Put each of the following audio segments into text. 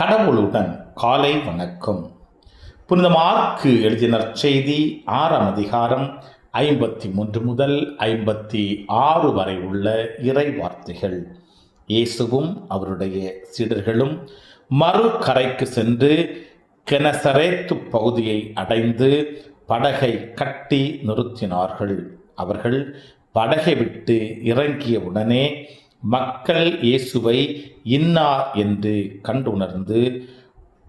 கடவுளுடன் காலை வணக்கம். புனித மார்க்கு எழுதிய நற்செய்தி 6ஆம் அதிகாரம் 53 முதல் 56 வரை உள்ள இறை வார்த்தைகள். இயேசுவும் அவருடைய சீடர்களும் மறுகரைக்கு சென்று கெனசரேத்து பகுதியை அடைந்து படகை கட்டி நிறுத்தினார்கள். அவர்கள் படகை விட்டு இறங்கிய உடனே மக்கள் இயேசுவை இன்னார் என்று கண்டுணர்ந்து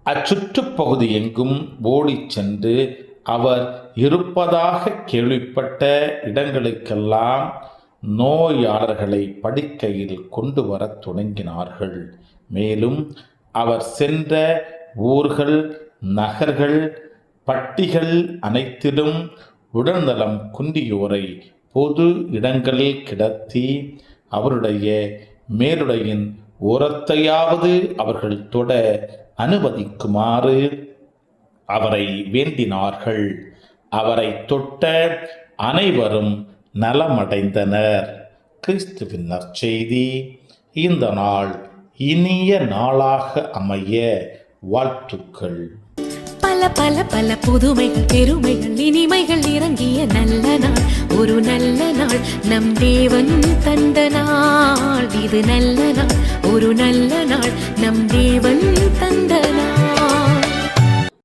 அச்சுற்றுப்பகுதி எங்கும் ஓடிச் சென்று அவர் இருப்பதாக கேள்விப்பட்ட இடங்களுக்கெல்லாம் நோயாளர்களை படுக்கையில் கொண்டு வரத் தொடங்கினார்கள். மேலும் அவர் சென்ற ஊர்கள், நகர்கள், பட்டிகள் அனைத்திலும் உடல்நலம் குன்றியோரை பொது இடங்களில் கிடத்தி அவருடைய மேலுடையின் ஓரத்தையாவது அவர்கள் தொட அனுமதிக்குமாறு அவரை வேண்டினார்கள். அவரை தொட்ட அனைவரும் நலமடைந்தனர். கிறிஸ்துவின் நற்செய்தி. இந்த நாள் இனிய நாளாக அமைய வாழ்த்துக்கள். பல பல பல புதுமைகள், பெருமைகள், இனிமைகள் இறங்கிய நல்ல நாள், ஒரு நல்ல நாள், நம் தேவன் தந்த நாள். இது நல்ல நாள், ஒரு நல்ல நாள், நம் தேவன் தந்த நாள்.